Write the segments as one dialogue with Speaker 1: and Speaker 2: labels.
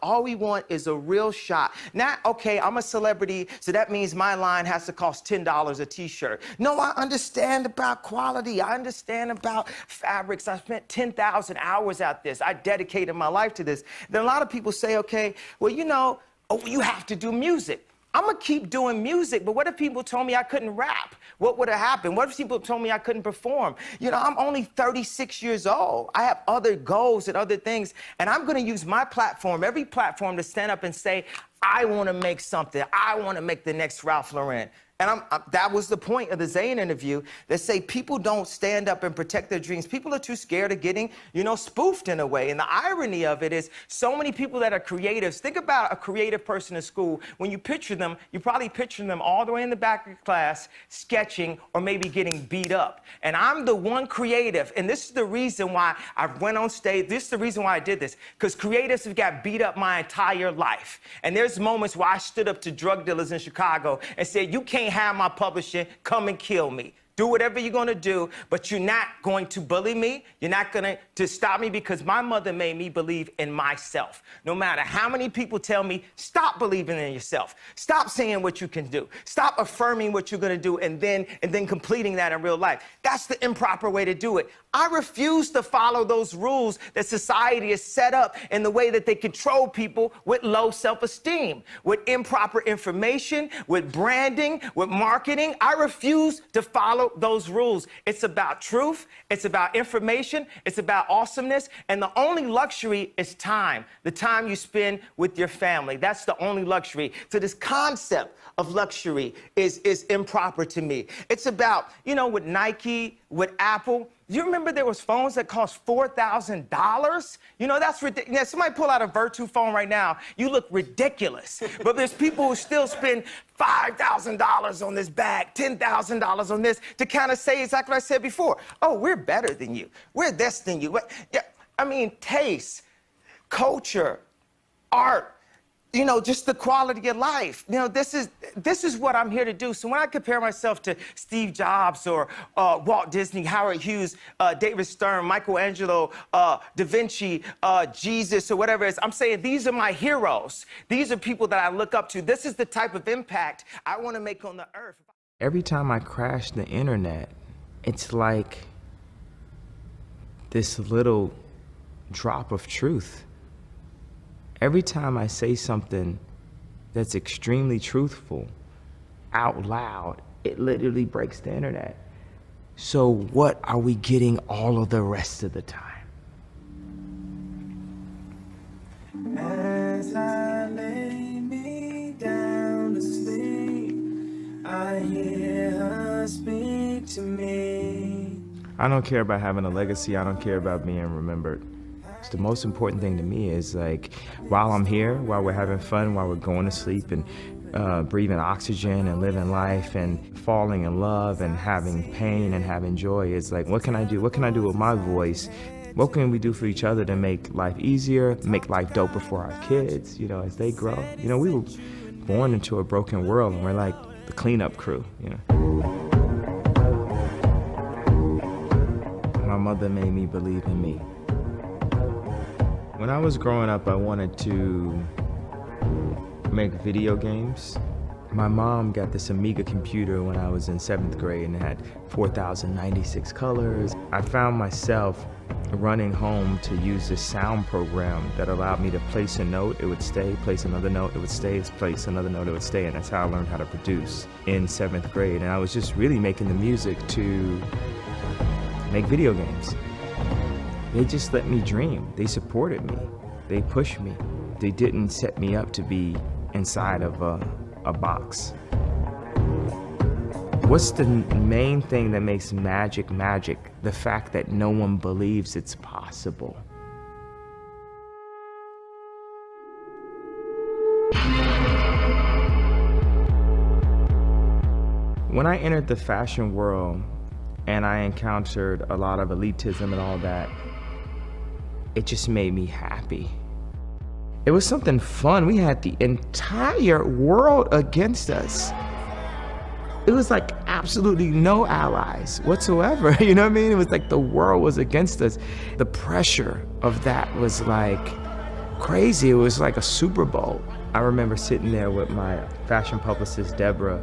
Speaker 1: All we want is a real shot. Not, okay, I'm a celebrity, so that means my line has to cost $10 a t-shirt. No, I understand about quality. I understand about fabrics. I spent 10,000 hours at this. I dedicated my life to this. Then a lot of people say, okay, well, you know, oh, you have to do music. I'm gonna keep doing music, but what if people told me I couldn't rap? What would have happened? What if people told me I couldn't perform? You know, I'm only 36 years old. I have other goals and other things, and I'm gonna use my platform, every platform, to stand up and say, I wanna make something. I wanna make the next Ralph Lauren. And that was the point of the Zayn interview, that say people don't stand up and protect their dreams. People are too scared of getting, you know, spoofed in a way. And the irony of it is so many people that are creatives, think about a creative person in school. When you picture them, you probably picture them all the way in the back of the class, sketching or maybe getting beat up. And I'm the one creative, and this is the reason why I went on stage. This is the reason why I did this, because creatives have got beat up my entire life. And there's moments where I stood up to drug dealers in Chicago and said, you can't have my publishing, come and kill me. Do whatever you're gonna do, but you're not going to bully me. You're not gonna stop me, because my mother made me believe in myself. No matter how many people tell me, stop believing in yourself. Stop saying what you can do. Stop affirming what you're gonna do and then completing that in real life. That's the improper way to do it. I refuse to follow those rules that society has set up in the way that they control people with low self-esteem, with improper information, with branding, with marketing. I refuse to follow those rules. It's about truth, it's about information, it's about awesomeness, and the only luxury is time, the time you spend with your family. That's the only luxury. So this concept of luxury is improper to me. It's about, you know, with Nike, with Apple. You remember there was phones that cost $4,000? You know, that's ridiculous. Somebody pull out a Virtu phone right now, you look ridiculous. But there's people who still spend $5,000 on this bag, $10,000 on this, to kind of say exactly what I said before. Oh, we're better than you. We're this than you. Yeah, I mean, taste, culture, art, you know, just the quality of life. You know, this is what I'm here to do. So when I compare myself to Steve Jobs or Walt Disney, Howard Hughes, David Stern, Michelangelo, Da Vinci, Jesus, or whatever it is, I'm saying these are my heroes. These are people that I look up to. This is the type of impact I want to make on the earth.
Speaker 2: Every time I crash the internet, it's like this little drop of truth. Every time I say something that's extremely truthful out loud, it literally breaks the internet. So what are we getting all of the rest of the time?
Speaker 3: As I lay me down to sleep, I hear her speak to me.
Speaker 2: I don't care about having a legacy. I don't care about being remembered. The most important thing to me is, like, while I'm here, while we're having fun, while we're going to sleep and breathing oxygen and living life and falling in love and having pain and having joy, it's like, what can I do? What can I do with my voice? What can we do for each other to make life easier, make life doper for our kids, you know, as they grow? You know, we were born into a broken world, and we're like the cleanup crew, you know. My mother made me believe in me. When I was growing up, I wanted to make video games. My mom got this Amiga computer when I was in 7th grade, and it had 4,096 colors. I found myself running home to use this sound program that allowed me to place a note, it would stay, place another note, it would stay, place another note, it would stay, and that's how I learned how to produce in 7th grade. And I was just really making the music to make video games. They just let me dream. They supported me. They pushed me. They didn't set me up to be inside of a box. What's the main thing that makes magic magic? The fact that no one believes it's possible. When I entered the fashion world and I encountered a lot of elitism and all that, it just made me happy. It was something fun. We had the entire world against us. It was like absolutely no allies whatsoever, you know what I mean? It was like the world was against us. The pressure of that was like crazy. It was like a Super Bowl. I remember sitting there with my fashion publicist, Deborah,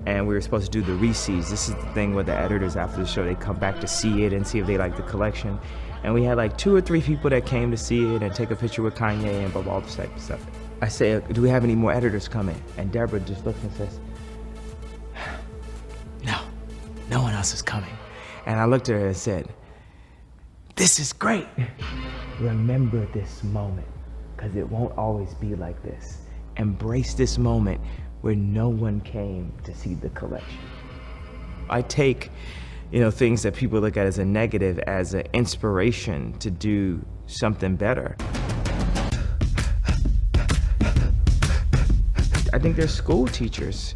Speaker 2: and we were supposed to do the Reese's. This is the thing where the editors after the show, they come back to see it and see if they like the collection. And we had like 2 or 3 people that came to see it and take a picture with Kanye and blah, blah, all this type of stuff. I say, do we have any more editors coming? And Deborah just looks and says, no one else is coming. And I looked at her and said, this is great. Remember this moment, because it won't always be like this. Embrace this moment where no one came to see the collection. I take, things that people look at as a negative as an inspiration to do something better. I think there's school teachers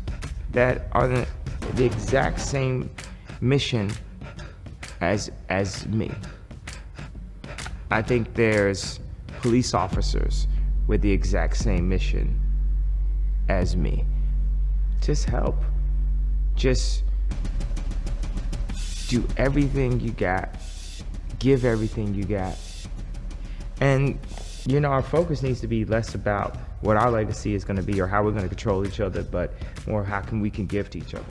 Speaker 2: that are the exact same mission as me. I think there's police officers with the exact same mission as me. Just help. Just do everything you got. Give everything you got. And, our focus needs to be less about what our legacy is going to be or how we're going to control each other, but more how we can give to each other.